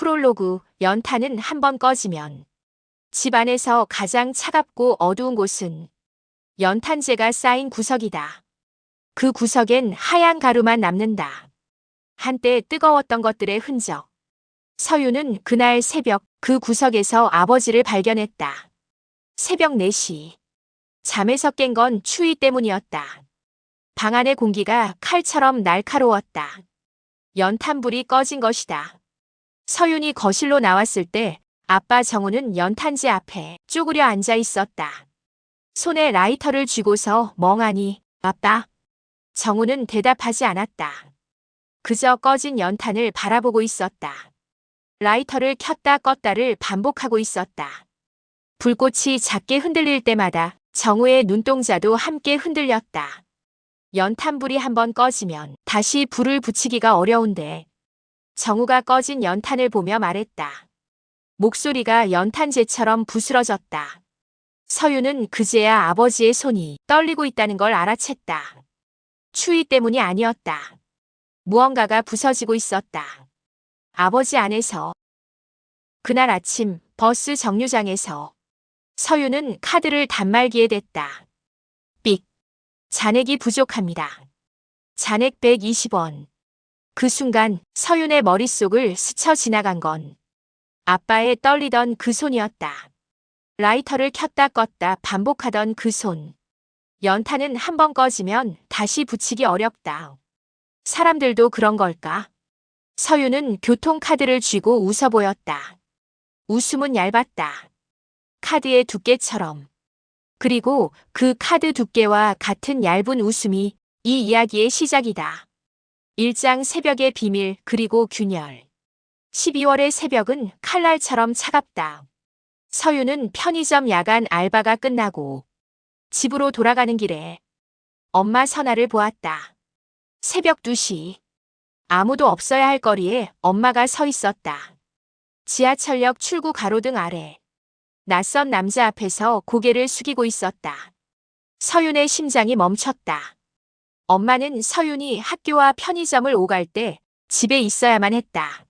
프롤로그, 연탄은 한 번 꺼지면 집 안에서 가장 차갑고 어두운 곳은 연탄재가 쌓인 구석이다. 그 구석엔 하얀 가루만 남는다. 한때 뜨거웠던 것들의 흔적. 서유는 그날 새벽 그 구석에서 아버지를 발견했다. 새벽 4시. 잠에서 깬 건 추위 때문이었다. 방 안의 공기가 칼처럼 날카로웠다. 연탄불이 꺼진 것이다. 서윤이 거실로 나왔을 때 아빠 정우는 연탄재 앞에 쪼그려 앉아 있었다. 손에 라이터를 쥐고서 멍하니 아빠. 정우는 대답하지 않았다. 그저 꺼진 연탄을 바라보고 있었다. 라이터를 켰다 껐다를 반복하고 있었다. 불꽃이 작게 흔들릴 때마다 정우의 눈동자도 함께 흔들렸다. 연탄불이 한번 꺼지면 다시 불을 붙이기가 어려운데 정우가 꺼진 연탄을 보며 말했다. 목소리가 연탄재처럼 부스러졌다. 서유는 그제야 아버지의 손이 떨리고 있다는 걸 알아챘다. 추위 때문이 아니었다. 무언가가 부서지고 있었다. 아버지 안에서. 그날 아침 버스 정류장에서 서유는 카드를 단말기에 댔다. 삑. 잔액이 부족합니다. 잔액 120원. 그 순간 서윤의 머릿속을 스쳐 지나간 건 아빠의 떨리던 그 손이었다. 라이터를 켰다 껐다 반복하던 그 손. 연탄은 한 번 꺼지면 다시 붙이기 어렵다. 사람들도 그런 걸까? 서윤은 교통카드를 쥐고 웃어 보였다. 웃음은 얇았다. 카드의 두께처럼. 그리고 그 카드 두께와 같은 얇은 웃음이 이 이야기의 시작이다. 1장 새벽의 비밀 그리고 균열. 12월의 새벽은 칼날처럼 차갑다. 서유는 편의점 야간 알바가 끝나고 집으로 돌아가는 길에 엄마 선아를 보았다. 새벽 2시. 아무도 없어야 할 거리에 엄마가 서 있었다. 지하철역 출구 가로등 아래. 낯선 남자 앞에서 고개를 숙이고 있었다. 서윤의 심장이 멈췄다. 엄마는 서윤이 학교와 편의점을 오갈 때 집에 있어야만 했다.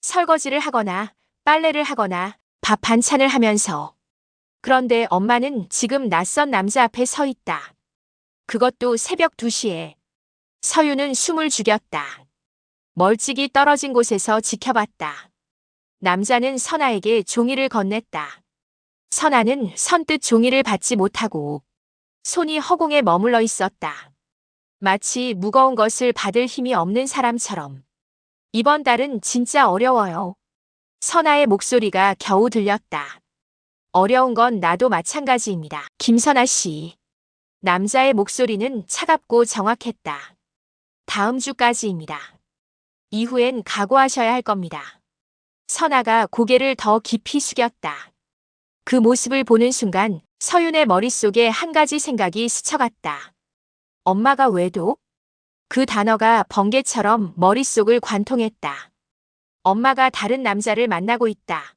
설거지를 하거나 빨래를 하거나 밥 반찬을 하면서. 그런데 엄마는 지금 낯선 남자 앞에 서 있다. 그것도 새벽 2시에. 서윤은 숨을 죽였다. 멀찍이 떨어진 곳에서 지켜봤다. 남자는 선아에게 종이를 건넸다. 선아는 선뜻 종이를 받지 못하고 손이 허공에 머물러 있었다. 마치 무거운 것을 받을 힘이 없는 사람처럼. 이번 달은 진짜 어려워요. 선아의 목소리가 겨우 들렸다. 어려운 건 나도 마찬가지입니다. 김선아 씨. 남자의 목소리는 차갑고 정확했다. 다음 주까지입니다. 이후엔 각오하셔야 할 겁니다. 선아가 고개를 더 깊이 숙였다. 그 모습을 보는 순간 서윤의 머릿속에 한 가지 생각이 스쳐갔다. 엄마가 왜도? 그 단어가 번개처럼 머릿속을 관통했다. 엄마가 다른 남자를 만나고 있다.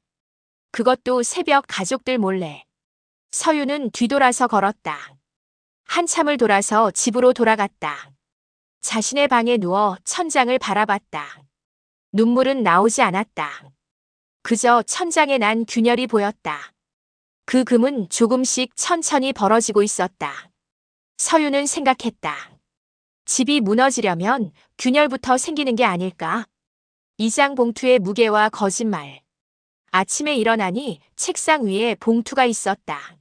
그것도 새벽 가족들 몰래. 서윤은 뒤돌아서 걸었다. 한참을 돌아서 집으로 돌아갔다. 자신의 방에 누워 천장을 바라봤다. 눈물은 나오지 않았다. 그저 천장에 난 균열이 보였다. 그 금은 조금씩 천천히 벌어지고 있었다. 서윤은 생각했다. 집이 무너지려면 균열부터 생기는 게 아닐까? 이장 봉투의 무게와 거짓말. 아침에 일어나니 책상 위에 봉투가 있었다.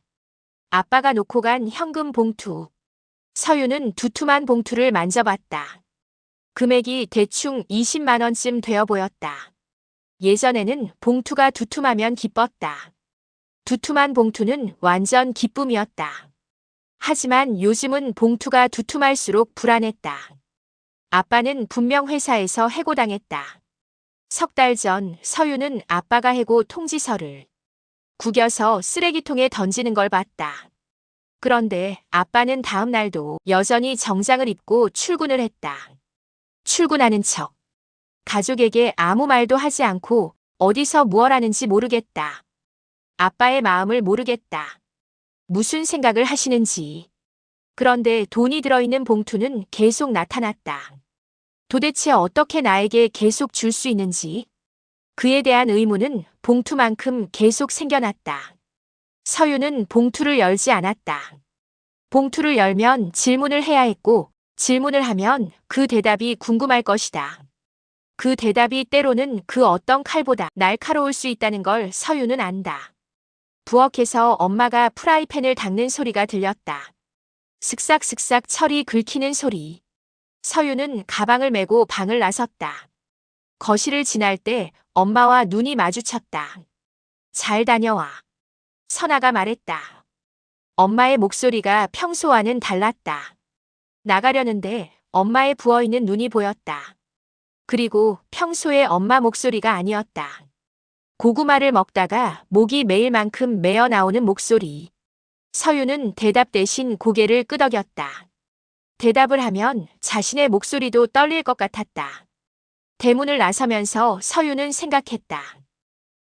아빠가 놓고 간 현금 봉투. 서윤은 두툼한 봉투를 만져봤다. 금액이 대충 20만 원쯤 되어 보였다. 예전에는 봉투가 두툼하면 기뻤다. 두툼한 봉투는 완전 기쁨이었다. 하지만 요즘은 봉투가 두툼할수록 불안했다. 아빠는 분명 회사에서 해고당했다. 석 달 전 서윤은 아빠가 해고 통지서를 구겨서 쓰레기통에 던지는 걸 봤다. 그런데 아빠는 다음 날도 여전히 정장을 입고 출근을 했다. 출근하는 척. 가족에게 아무 말도 하지 않고 어디서 무얼 하는지 모르겠다. 아빠의 마음을 모르겠다. 무슨 생각을 하시는지. 그런데 돈이 들어있는 봉투는 계속 나타났다. 도대체 어떻게 나에게 계속 줄 수 있는지. 그에 대한 의문은 봉투만큼 계속 생겨났다. 서유는 봉투를 열지 않았다. 봉투를 열면 질문을 해야 했고, 질문을 하면 그 대답이 궁금할 것이다. 그 대답이 때로는 그 어떤 칼보다 날카로울 수 있다는 걸 서유는 안다. 부엌에서 엄마가 프라이팬을 닦는 소리가 들렸다. 슥싹슥싹 철이 긁히는 소리. 서유는 가방을 메고 방을 나섰다. 거실을 지날 때 엄마와 눈이 마주쳤다. 잘 다녀와. 선아가 말했다. 엄마의 목소리가 평소와는 달랐다. 나가려는데 엄마의 부어있는 눈이 보였다. 그리고 평소의 엄마 목소리가 아니었다. 고구마를 먹다가 목이 메일 만큼 메어 나오는 목소리. 서유는 대답 대신 고개를 끄덕였다. 대답을 하면 자신의 목소리도 떨릴 것 같았다. 대문을 나서면서 서유는 생각했다.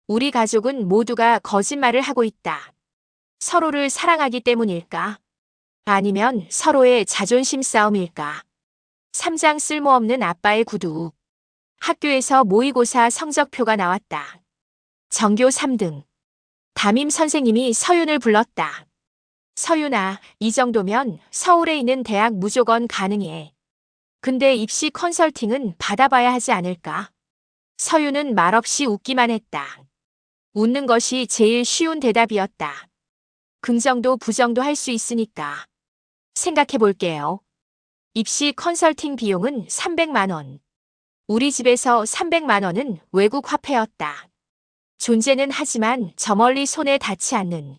우리 가족은 모두가 거짓말을 하고 있다. 서로를 사랑하기 때문일까? 아니면 서로의 자존심 싸움일까? 3장 쓸모없는 아빠의 구두. 학교에서 모의고사 성적표가 나왔다. 전교 3등. 담임 선생님이 서윤을 불렀다. 서윤아, 이 정도면 서울에 있는 대학 무조건 가능해. 근데 입시 컨설팅은 받아봐야 하지 않을까? 서윤은 말없이 웃기만 했다. 웃는 것이 제일 쉬운 대답이었다. 긍정도 부정도 할 수 있으니까. 생각해 볼게요. 입시 컨설팅 비용은 300만 원. 우리 집에서 300만 원은 외국 화폐였다. 존재는 하지만 저 멀리 손에 닿지 않는.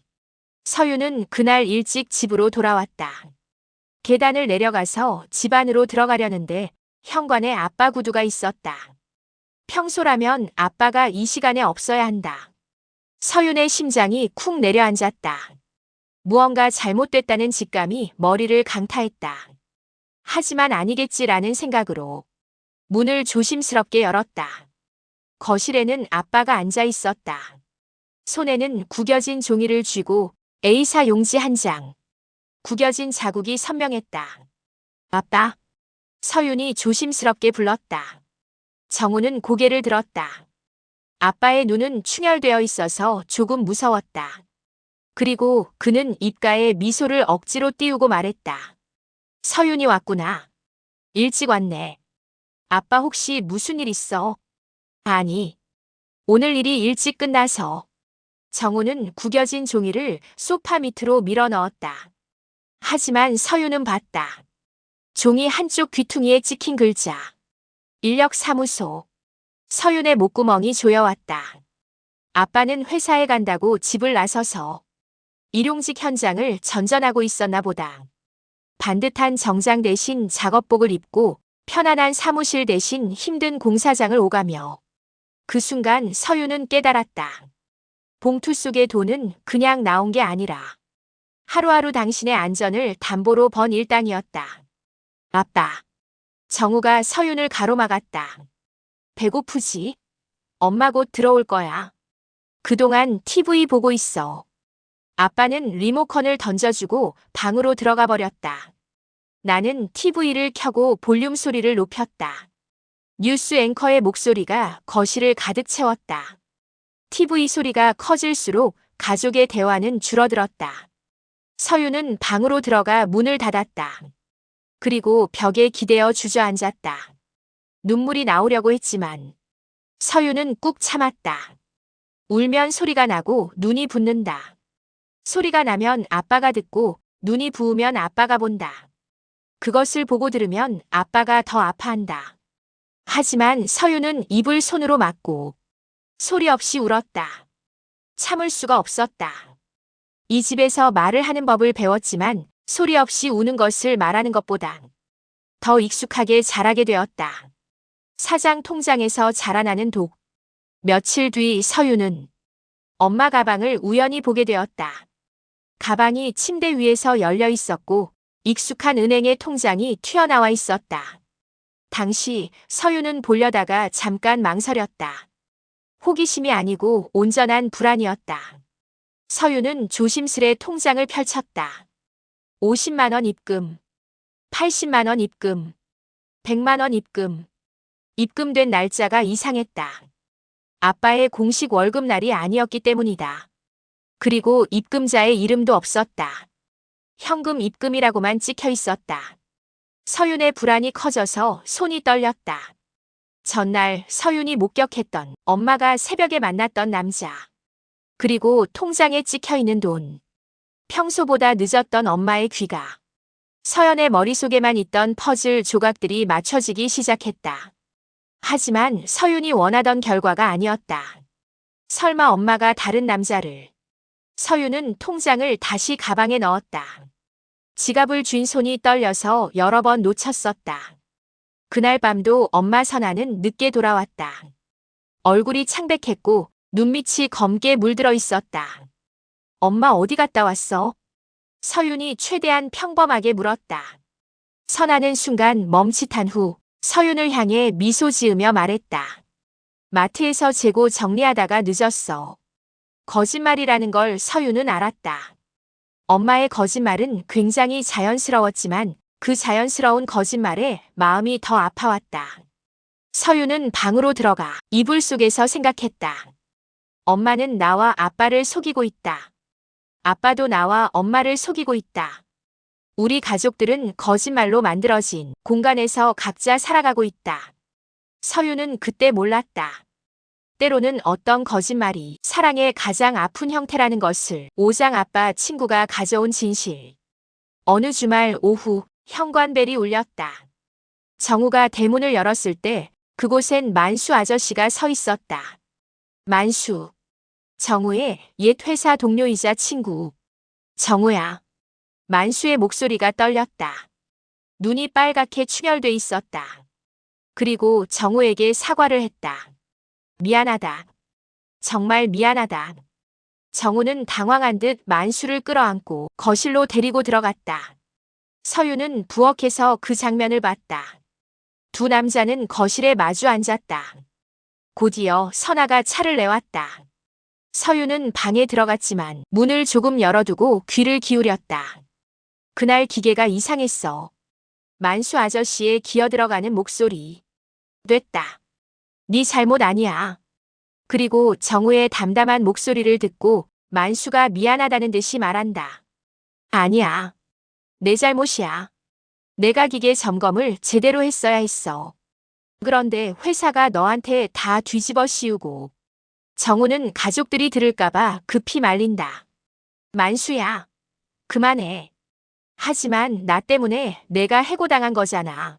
서유는 그날 일찍 집으로 돌아왔다. 계단을 내려가서 집 안으로 들어가려는데 현관에 아빠 구두가 있었다. 평소라면 아빠가 이 시간에 없어야 한다. 서윤의 심장이 쿵 내려앉았다. 무언가 잘못됐다는 직감이 머리를 강타했다. 하지만 아니겠지라는 생각으로 문을 조심스럽게 열었다. 거실에는 아빠가 앉아 있었다. 손에는 구겨진 종이를 쥐고 A사 용지 한 장. 구겨진 자국이 선명했다. 아빠. 서윤이 조심스럽게 불렀다. 정우는 고개를 들었다. 아빠의 눈은 충혈되어 있어서 조금 무서웠다. 그리고 그는 입가에 미소를 억지로 띄우고 말했다. 서윤이 왔구나. 일찍 왔네. 아빠 혹시 무슨 일 있어? 아니. 오늘 일이 일찍 끝나서. 정우는 구겨진 종이를 소파 밑으로 밀어 넣었다. 하지만 서윤은 봤다. 종이 한쪽 귀퉁이에 찍힌 글자. 인력사무소. 서윤의 목구멍이 조여왔다. 아빠는 회사에 간다고 집을 나서서 일용직 현장을 전전하고 있었나 보다. 반듯한 정장 대신 작업복을 입고 편안한 사무실 대신 힘든 공사장을 오가며 그 순간 서윤은 깨달았다. 봉투 속의 돈은 그냥 나온 게 아니라 하루하루 당신의 안전을 담보로 번 일당이었다. 아빠. 정우가 서윤을 가로막았다. 배고프지? 엄마 곧 들어올 거야. 그동안 TV 보고 있어. 아빠는 리모컨을 던져주고 방으로 들어가 버렸다. 나는 TV를 켜고 볼륨 소리를 높였다. 뉴스 앵커의 목소리가 거실을 가득 채웠다. TV 소리가 커질수록 가족의 대화는 줄어들었다. 서윤은 방으로 들어가 문을 닫았다. 그리고 벽에 기대어 주저앉았다. 눈물이 나오려고 했지만 서윤은 꾹 참았다. 울면 소리가 나고 눈이 붓는다. 소리가 나면 아빠가 듣고 눈이 부으면 아빠가 본다. 그것을 보고 들으면 아빠가 더 아파한다. 하지만 서윤은 입을 손으로 막고 소리 없이 울었다. 참을 수가 없었다. 이 집에서 말을 하는 법을 배웠지만 소리 없이 우는 것을 말하는 것보다 더 익숙하게 자라게 되었다. 사장 통장에서 자라나는 독. 며칠 뒤 서윤은 엄마 가방을 우연히 보게 되었다. 가방이 침대 위에서 열려 있었고 익숙한 은행의 통장이 튀어나와 있었다. 당시 서윤은 보려다가 잠깐 망설였다. 호기심이 아니고 온전한 불안이었다. 서윤은 조심스레 통장을 펼쳤다. 50만 원 입금, 80만 원 입금, 100만 원 입금. 입금된 날짜가 이상했다. 아빠의 공식 월급날이 아니었기 때문이다. 그리고 입금자의 이름도 없었다. 현금 입금이라고만 찍혀 있었다. 서윤의 불안이 커져서 손이 떨렸다. 전날 서윤이 목격했던 엄마가 새벽에 만났던 남자. 그리고 통장에 찍혀 있는 돈. 평소보다 늦었던 엄마의 귀가. 서연의 머릿속에만 있던 퍼즐 조각들이 맞춰지기 시작했다. 하지만 서윤이 원하던 결과가 아니었다. 설마 엄마가 다른 남자를. 서윤은 통장을 다시 가방에 넣었다. 지갑을 쥔 손이 떨려서 여러 번 놓쳤었다. 그날 밤도 엄마 선아는 늦게 돌아왔다. 얼굴이 창백했고 눈밑이 검게 물들어 있었다. 엄마 어디 갔다 왔어? 서윤이 최대한 평범하게 물었다. 선아는 순간 멈칫한 후 서윤을 향해 미소 지으며 말했다. 마트에서 재고 정리하다가 늦었어. 거짓말이라는 걸 서윤은 알았다. 엄마의 거짓말은 굉장히 자연스러웠지만 그 자연스러운 거짓말에 마음이 더 아파왔다. 서윤은 방으로 들어가 이불 속에서 생각했다. 엄마는 나와 아빠를 속이고 있다. 아빠도 나와 엄마를 속이고 있다. 우리 가족들은 거짓말로 만들어진 공간에서 각자 살아가고 있다. 서윤은 그때 몰랐다. 때로는 어떤 거짓말이 사랑의 가장 아픈 형태라는 것을 오장 아빠 친구가 가져온 진실. 어느 주말 오후 현관벨이 울렸다. 정우가 대문을 열었을 때 그곳엔 만수 아저씨가 서 있었다. 만수. 정우의 옛 회사 동료이자 친구. 정우야. 만수의 목소리가 떨렸다. 눈이 빨갛게 충혈돼 있었다. 그리고 정우에게 사과를 했다. 미안하다. 정말 미안하다. 정우는 당황한 듯 만수를 끌어안고 거실로 데리고 들어갔다. 서윤은 부엌에서 그 장면을 봤다. 두 남자는 거실에 마주 앉았다. 곧이어 선아가 차를 내왔다. 서윤은 방에 들어갔지만 문을 조금 열어두고 귀를 기울였다. 그날 기계가 이상했어. 만수 아저씨의 기어들어가는 목소리. 됐다. 네 잘못 아니야. 그리고 정우의 담담한 목소리를 듣고 만수가 미안하다는 듯이 말한다. 아니야. 내 잘못이야. 내가 기계 점검을 제대로 했어야 했어. 그런데 회사가 너한테 다 뒤집어 씌우고. 정우는 가족들이 들을까봐 급히 말린다. 만수야. 그만해. 하지만 나 때문에 내가 해고당한 거잖아.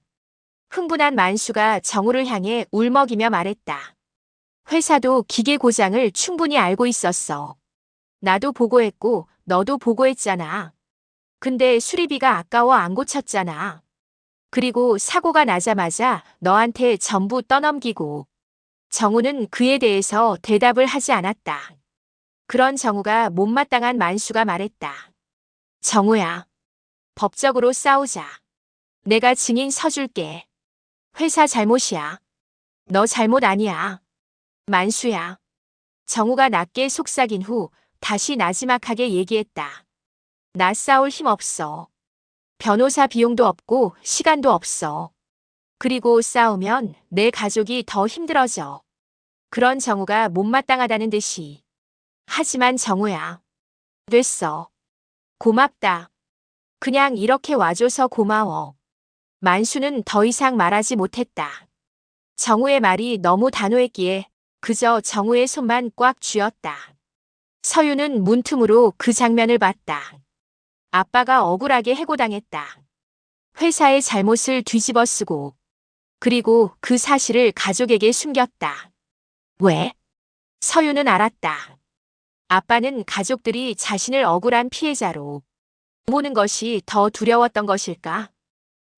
흥분한 만수가 정우를 향해 울먹이며 말했다. 회사도 기계 고장을 충분히 알고 있었어. 나도 보고했고 너도 보고했잖아. 근데 수리비가 아까워 안 고쳤잖아. 그리고 사고가 나자마자 너한테 전부 떠넘기고. 정우는 그에 대해서 대답을 하지 않았다. 그런 정우가 못마땅한 만수가 말했다. 정우야. 법적으로 싸우자. 내가 증인 서줄게. 회사 잘못이야. 너 잘못 아니야. 만수야. 정우가 낮게 속삭인 후 다시 나지막하게 얘기했다. 나 싸울 힘 없어. 변호사 비용도 없고 시간도 없어. 그리고 싸우면 내 가족이 더 힘들어져. 그런 정우가 못마땅하다는 듯이. 하지만 정우야. 됐어. 고맙다. 그냥 이렇게 와줘서 고마워. 만수는 더 이상 말하지 못했다. 정우의 말이 너무 단호했기에 그저 정우의 손만 꽉 쥐었다. 서윤은 문틈으로 그 장면을 봤다. 아빠가 억울하게 해고당했다. 회사의 잘못을 뒤집어 쓰고. 그리고 그 사실을 가족에게 숨겼다. 왜? 서윤은 알았다. 아빠는 가족들이 자신을 억울한 피해자로 보는 것이 더 두려웠던 것일까?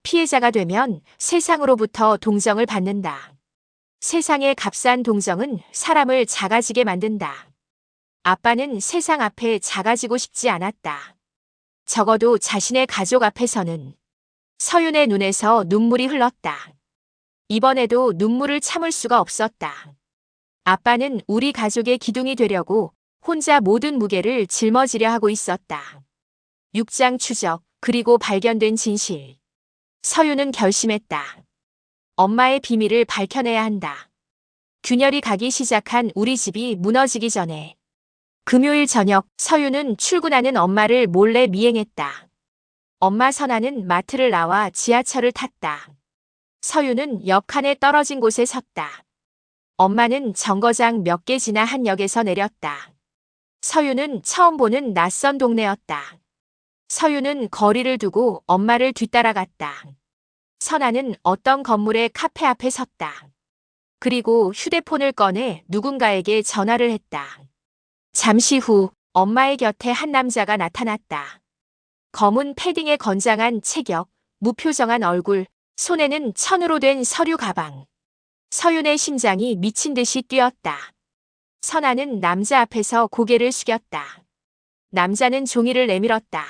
피해자가 되면 세상으로부터 동정을 받는다. 세상의 값싼 동정은 사람을 작아지게 만든다. 아빠는 세상 앞에 작아지고 싶지 않았다. 적어도 자신의 가족 앞에서는. 서윤의 눈에서 눈물이 흘렀다. 이번에도 눈물을 참을 수가 없었다. 아빠는 우리 가족의 기둥이 되려고 혼자 모든 무게를 짊어지려 하고 있었다. 6장 추적, 그리고 발견된 진실. 서윤은 결심했다. 엄마의 비밀을 밝혀내야 한다. 균열이 가기 시작한 우리 집이 무너지기 전에. 금요일 저녁 서유는 출근하는 엄마를 몰래 미행했다. 엄마 선아는 마트를 나와 지하철을 탔다. 서유는 옆 칸에 떨어진 곳에 섰다. 엄마는 정거장 몇 개 지나 한 역에서 내렸다. 서유는 처음 보는 낯선 동네였다. 서유는 거리를 두고 엄마를 뒤따라갔다. 선아는 어떤 건물의 카페 앞에 섰다. 그리고 휴대폰을 꺼내 누군가에게 전화를 했다. 잠시 후 엄마의 곁에 한 남자가 나타났다. 검은 패딩에 건장한 체격, 무표정한 얼굴, 손에는 천으로 된 서류 가방. 서윤의 심장이 미친 듯이 뛰었다. 선아는 남자 앞에서 고개를 숙였다. 남자는 종이를 내밀었다.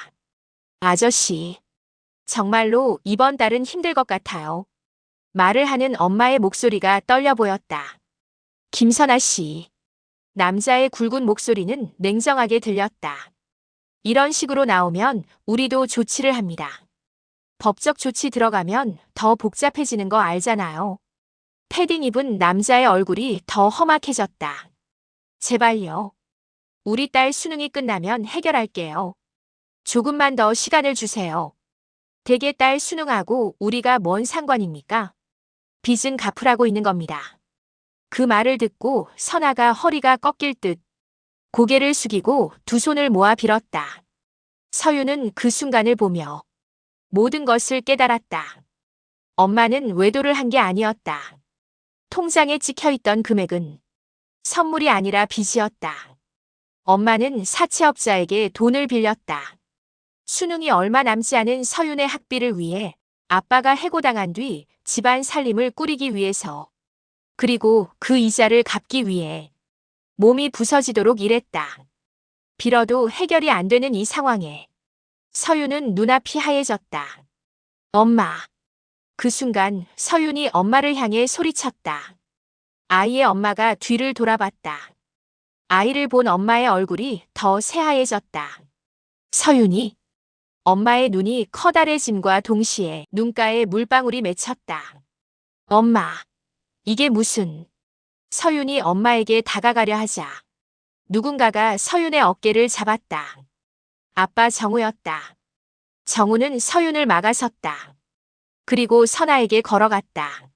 아저씨, 정말로 이번 달은 힘들 것 같아요. 말을 하는 엄마의 목소리가 떨려 보였다. 김선아 씨. 남자의 굵은 목소리는 냉정하게 들렸다. 이런 식으로 나오면 우리도 조치를 합니다. 법적 조치 들어가면 더 복잡해지는 거 알잖아요. 패딩 입은 남자의 얼굴이 더 험악해졌다. 제발요. 우리 딸 수능이 끝나면 해결할게요. 조금만 더 시간을 주세요. 대개 딸 수능하고 우리가 뭔 상관입니까? 빚은 갚으라고 있는 겁니다. 그 말을 듣고 선아가 허리가 꺾일 듯 고개를 숙이고 두 손을 모아 빌었다. 서유는 그 순간을 보며 모든 것을 깨달았다. 엄마는 외도를 한 게 아니었다. 통장에 찍혀있던 금액은 선물이 아니라 빚이었다. 엄마는 사채업자에게 돈을 빌렸다. 수능이 얼마 남지 않은 서윤의 학비를 위해 아빠가 해고당한 뒤 집안 살림을 꾸리기 위해서, 그리고 그 이자를 갚기 위해 몸이 부서지도록 일했다. 빌어도 해결이 안 되는 이 상황에 서윤은 눈앞이 하얘졌다. 엄마. 그 순간 서윤이 엄마를 향해 소리쳤다. 아이의 엄마가 뒤를 돌아봤다. 아이를 본 엄마의 얼굴이 더 새하얘졌다. 서윤이. 엄마의 눈이 커다래짐과 동시에 눈가에 물방울이 맺혔다. 엄마. 이게 무슨. 서윤이 엄마에게 다가가려 하자 누군가가 서윤의 어깨를 잡았다. 아빠 정우였다. 정우는 서윤을 막아섰다. 그리고 선아에게 걸어갔다.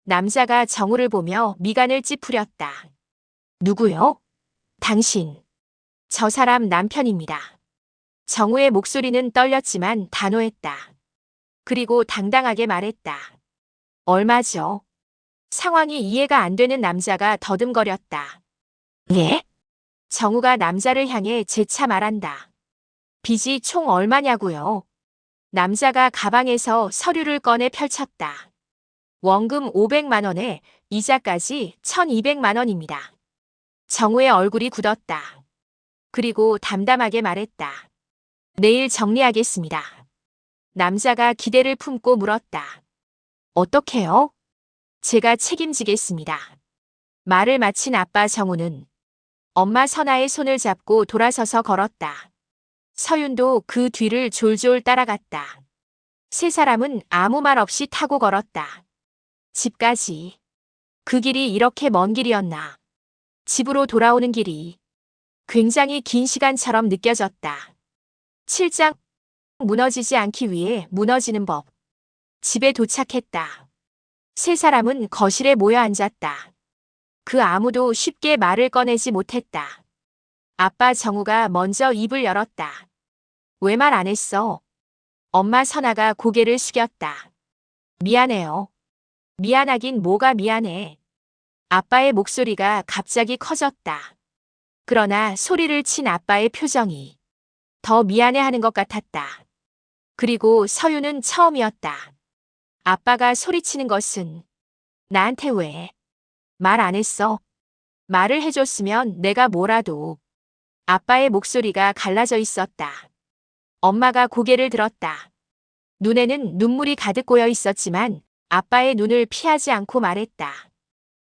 남자가 정우를 보며 미간을 찌푸렸다. 누구요? 당신. 저 사람 남편입니다. 정우의 목소리는 떨렸지만 단호했다. 그리고 당당하게 말했다. 얼마죠? 상황이 이해가 안 되는 남자가 더듬거렸다. 예? 정우가 남자를 향해 재차 말한다. 빚이 총 얼마냐고요? 남자가 가방에서 서류를 꺼내 펼쳤다. 원금 500만 원에 이자까지 1200만 원입니다. 정우의 얼굴이 굳었다. 그리고 담담하게 말했다. 내일 정리하겠습니다. 남자가 기대를 품고 물었다. 어떻게요? 제가 책임지겠습니다. 말을 마친 아빠 정우는 엄마 선아의 손을 잡고 돌아서서 걸었다. 서윤도 그 뒤를 졸졸 따라갔다. 세 사람은 아무 말 없이 타고 걸었다. 집까지. 그 길이 이렇게 먼 길이었나. 집으로 돌아오는 길이 굉장히 긴 시간처럼 느껴졌다. 7장 무너지지 않기 위해 무너지는 법. 집에 도착했다. 세 사람은 거실에 모여 앉았다. 그 아무도 쉽게 말을 꺼내지 못했다. 아빠 정우가 먼저 입을 열었다. 왜 말 안 했어? 엄마 선아가 고개를 숙였다. 미안해요. 미안하긴 뭐가 미안해. 아빠의 목소리가 갑자기 커졌다. 그러나 소리를 친 아빠의 표정이 더 미안해하는 것 같았다. 그리고 서유는 처음이었다. 아빠가 소리치는 것은 나한테 왜 말 안 했어? 말을 해줬으면 내가 뭐라도. 아빠의 목소리가 갈라져 있었다. 엄마가 고개를 들었다. 눈에는 눈물이 가득 고여 있었지만 아빠의 눈을 피하지 않고 말했다.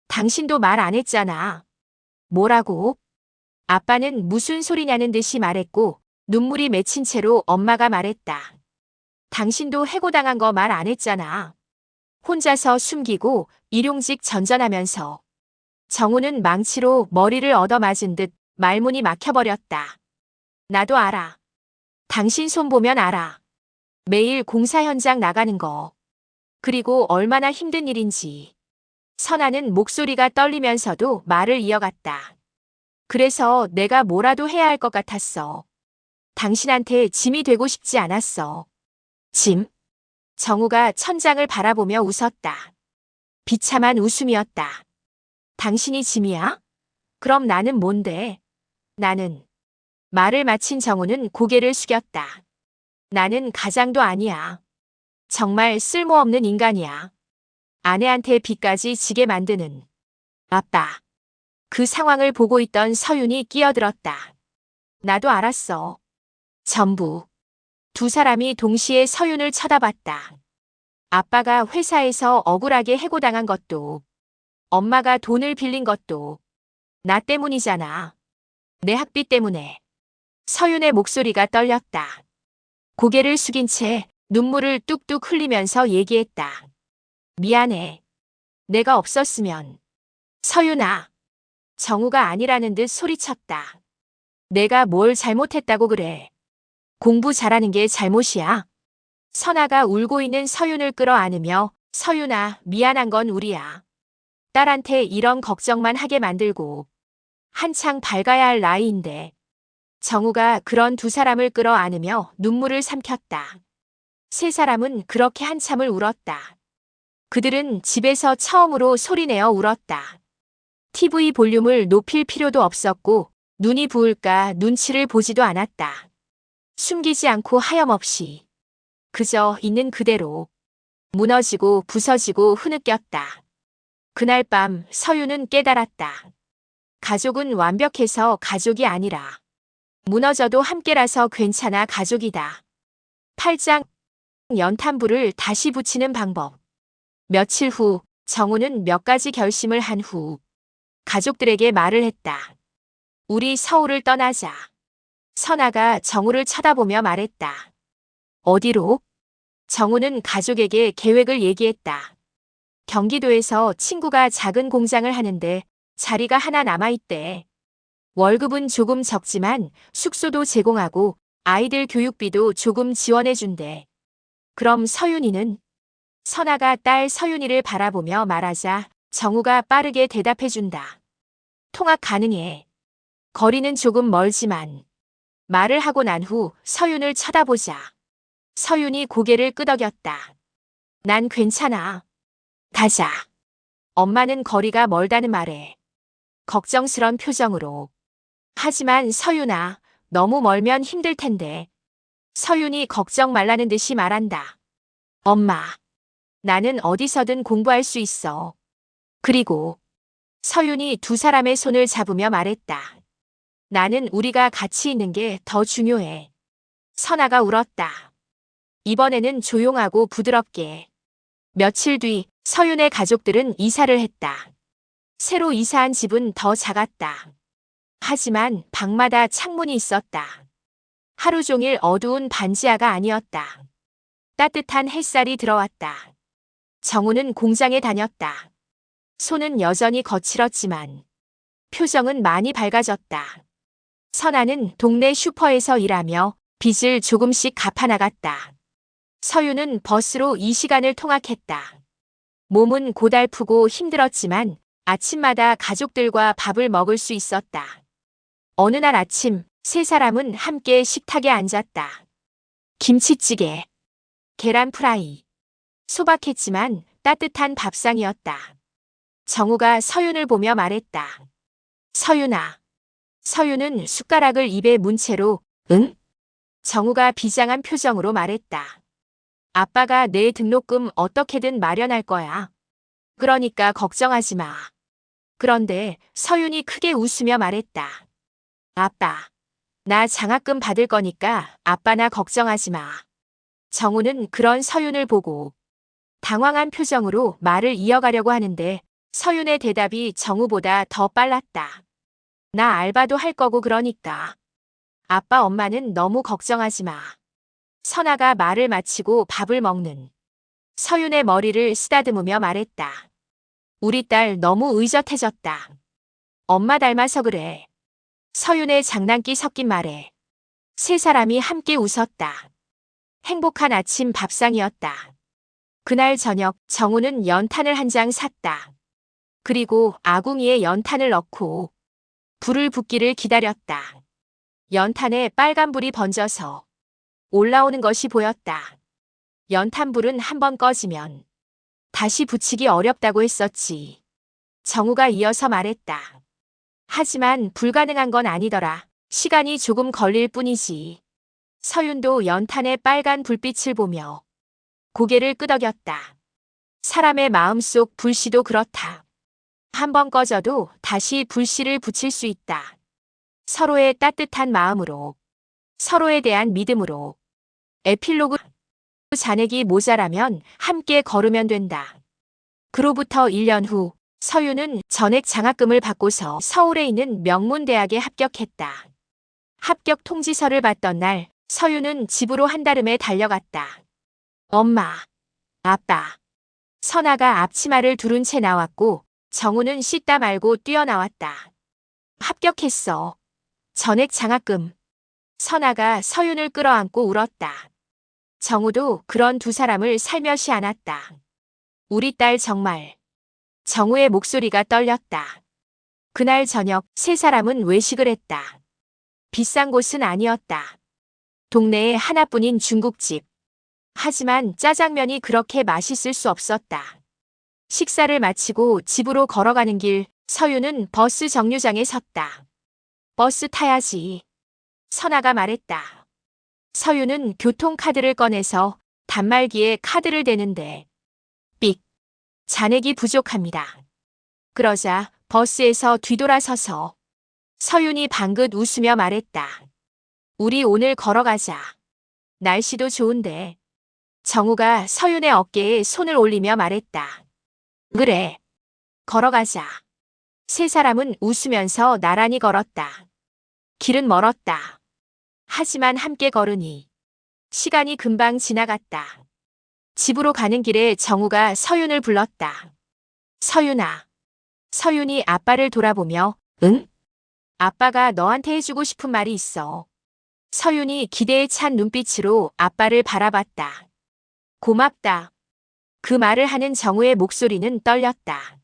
당신도 말 안 했잖아. 뭐라고? 아빠는 무슨 소리냐는 듯이 말했고 눈물이 맺힌 채로 엄마가 말했다. 당신도 해고당한 거 말 안 했잖아. 혼자서 숨기고 일용직 전전하면서 정우는 망치로 머리를 얻어맞은 듯 말문이 막혀버렸다. 나도 알아. 당신 손 보면 알아. 매일 공사 현장 나가는 거. 그리고 얼마나 힘든 일인지. 선아는 목소리가 떨리면서도 말을 이어갔다. 그래서 내가 뭐라도 해야 할 것 같았어. 당신한테 짐이 되고 싶지 않았어. 짐? 정우가 천장을 바라보며 웃었다. 비참한 웃음이었다. 당신이 짐이야? 그럼 나는 뭔데? 나는. 말을 마친 정우는 고개를 숙였다. 나는 가장도 아니야. 정말 쓸모없는 인간이야. 아내한테 빚까지 지게 만드는. 아빠. 그 상황을 보고 있던 서윤이 끼어들었다. 나도 알았어. 전부. 두 사람이 동시에 서윤을 쳐다봤다. 아빠가 회사에서 억울하게 해고당한 것도, 엄마가 돈을 빌린 것도 나 때문이잖아. 내 학비 때문에. 서윤의 목소리가 떨렸다. 고개를 숙인 채 눈물을 뚝뚝 흘리면서 얘기했다. 미안해. 내가 없었으면. 서윤아. 정우가 아니라는 듯 소리쳤다. 내가 뭘 잘못했다고 그래. 공부 잘하는 게 잘못이야. 선아가 울고 있는 서윤을 끌어안으며 서윤아, 미안한 건 우리야. 딸한테 이런 걱정만 하게 만들고. 한창 밝아야 할 나이인데. 정우가 그런 두 사람을 끌어안으며 눈물을 삼켰다. 세 사람은 그렇게 한참을 울었다. 그들은 집에서 처음으로 소리내어 울었다. TV 볼륨을 높일 필요도 없었고 눈이 부을까 눈치를 보지도 않았다. 숨기지 않고 하염없이. 그저 있는 그대로. 무너지고 부서지고 흐느꼈다. 그날 밤 서윤은 깨달았다. 가족은 완벽해서 가족이 아니라 무너져도 함께라서 괜찮아 가족이다. 8장 연탄불을 다시 붙이는 방법. 며칠 후 정우는 몇 가지 결심을 한 후 가족들에게 말을 했다. 우리 서울을 떠나자. 선아가 정우를 쳐다보며 말했다. 어디로? 정우는 가족에게 계획을 얘기했다. 경기도에서 친구가 작은 공장을 하는데 자리가 하나 남아있대. 월급은 조금 적지만 숙소도 제공하고 아이들 교육비도 조금 지원해준대. 그럼 서윤이는? 선아가 딸 서윤이를 바라보며 말하자 정우가 빠르게 대답해준다. 통학 가능해. 거리는 조금 멀지만. 말을 하고 난 후 서윤을 쳐다보자. 서윤이 고개를 끄덕였다. 난 괜찮아. 가자. 엄마는 거리가 멀다는 말에 걱정스런 표정으로. 하지만 서윤아, 너무 멀면 힘들 텐데. 서윤이 걱정 말라는 듯이 말한다. 엄마, 나는 어디서든 공부할 수 있어. 그리고 서윤이 두 사람의 손을 잡으며 말했다. 나는 우리가 같이 있는 게 더 중요해. 선아가 울었다. 이번에는 조용하고 부드럽게. 며칠 뒤 서윤의 가족들은 이사를 했다. 새로 이사한 집은 더 작았다. 하지만 방마다 창문이 있었다. 하루 종일 어두운 반지하가 아니었다. 따뜻한 햇살이 들어왔다. 정우는 공장에 다녔다. 손은 여전히 거칠었지만 표정은 많이 밝아졌다. 선아는 동네 슈퍼에서 일하며 빚을 조금씩 갚아나갔다. 서윤은 버스로 이 시간을 통학했다. 몸은 고달프고 힘들었지만 아침마다 가족들과 밥을 먹을 수 있었다. 어느 날 아침 세 사람은 함께 식탁에 앉았다. 김치찌개, 계란 프라이, 소박했지만 따뜻한 밥상이었다. 정우가 서윤을 보며 말했다. 서윤아. 서윤은 숟가락을 입에 문 채로 응? 정우가 비장한 표정으로 말했다. 아빠가 내 등록금 어떻게든 마련할 거야. 그러니까 걱정하지 마. 그런데 서윤이 크게 웃으며 말했다. 아빠, 나 장학금 받을 거니까 아빠나 걱정하지 마. 정우는 그런 서윤을 보고 당황한 표정으로 말을 이어가려고 하는데 서윤의 대답이 정우보다 더 빨랐다. 나 알바도 할 거고 그러니까. 아빠 엄마는 너무 걱정하지 마. 선아가 말을 마치고 밥을 먹는 서윤의 머리를 쓰다듬으며 말했다. 우리 딸 너무 의젓해졌다. 엄마 닮아서 그래. 서윤의 장난기 섞인 말에 세 사람이 함께 웃었다. 행복한 아침 밥상이었다. 그날 저녁 정우는 연탄을 한 장 샀다. 그리고 아궁이에 연탄을 넣고 불을 붙기를 기다렸다. 연탄에 빨간 불이 번져서 올라오는 것이 보였다. 연탄불은 한번 꺼지면 다시 붙이기 어렵다고 했었지. 정우가 이어서 말했다. 하지만 불가능한 건 아니더라. 시간이 조금 걸릴 뿐이지. 서윤도 연탄의 빨간 불빛을 보며 고개를 끄덕였다. 사람의 마음속 불씨도 그렇다. 한번 꺼져도 다시 불씨를 붙일 수 있다. 서로의 따뜻한 마음으로, 서로에 대한 믿음으로. 에필로그. 잔액이 모자라면 함께 걸으면 된다. 그로부터 1년 후 서윤은 전액 장학금을 받고서 서울에 있는 명문대학에 합격했다. 합격 통지서를 받던 날 서윤은 집으로 한달음에 달려갔다. 엄마, 아빠. 선아가 앞치마를 두른 채 나왔고 정우는 씻다 말고 뛰어나왔다. 합격했어. 전액 장학금. 선아가 서윤을 끌어안고 울었다. 정우도 그런 두 사람을 살며시 안았다. 우리 딸 정말. 정우의 목소리가 떨렸다. 그날 저녁 세 사람은 외식을 했다. 비싼 곳은 아니었다. 동네에 하나뿐인 중국집. 하지만 짜장면이 그렇게 맛있을 수 없었다. 식사를 마치고 집으로 걸어가는 길 서윤은 버스 정류장에 섰다. 버스 타야지. 선아가 말했다. 서윤은 교통카드를 꺼내서 단말기에 카드를 대는데 삑. 잔액이 부족합니다. 그러자 버스에서 뒤돌아서서 서윤이 방긋 웃으며 말했다. 우리 오늘 걸어가자. 날씨도 좋은데. 정우가 서윤의 어깨에 손을 올리며 말했다. 그래. 걸어가자. 세 사람은 웃으면서 나란히 걸었다. 길은 멀었다. 하지만 함께 걸으니 시간이 금방 지나갔다. 집으로 가는 길에 정우가 서윤을 불렀다. 서윤아. 서윤이 아빠를 돌아보며 응? 아빠가 너한테 해주고 싶은 말이 있어. 서윤이 기대에 찬 눈빛으로 아빠를 바라봤다. 고맙다. 그 말을 하는 정우의 목소리는 떨렸다.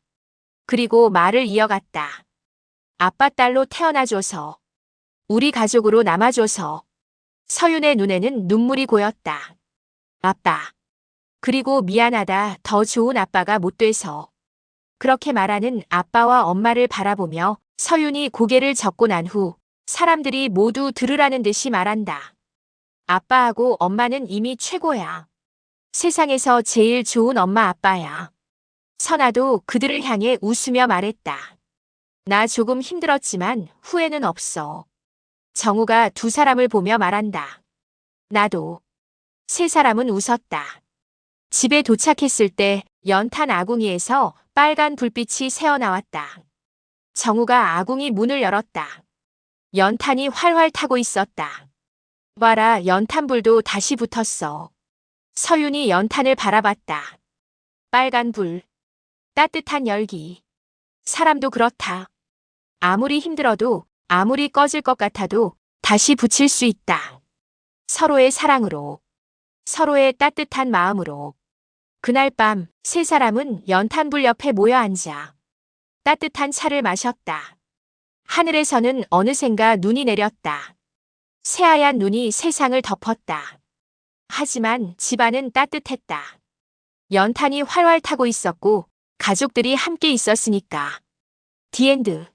그리고 말을 이어갔다. 아빠 딸로 태어나줘서. 우리 가족으로 남아줘서. 서윤의 눈에는 눈물이 고였다. 아빠. 그리고 미안하다. 더 좋은 아빠가 못 돼서. 그렇게 말하는 아빠와 엄마를 바라보며 서윤이 고개를 젓고 난 후 사람들이 모두 들으라는 듯이 말한다. 아빠하고 엄마는 이미 최고야. 세상에서 제일 좋은 엄마 아빠야. 선아도 그들을 향해 웃으며 말했다. 나 조금 힘들었지만 후회는 없어. 정우가 두 사람을 보며 말한다. 나도. 세 사람은 웃었다. 집에 도착했을 때 연탄 아궁이에서 빨간 불빛이 새어나왔다. 정우가 아궁이 문을 열었다. 연탄이 활활 타고 있었다. 봐라, 연탄불도 다시 붙었어. 서윤이 연탄을 바라봤다. 빨간 불. 따뜻한 열기. 사람도 그렇다. 아무리 힘들어도, 아무리 꺼질 것 같아도 다시 붙일 수 있다. 서로의 사랑으로. 서로의 따뜻한 마음으로. 그날 밤 세 사람은 연탄불 옆에 모여 앉아 따뜻한 차를 마셨다. 하늘에서는 어느샌가 눈이 내렸다. 새하얀 눈이 세상을 덮었다. 하지만 집안은 따뜻했다. 연탄이 활활 타고 있었고 가족들이 함께 있었으니까. 디엔드.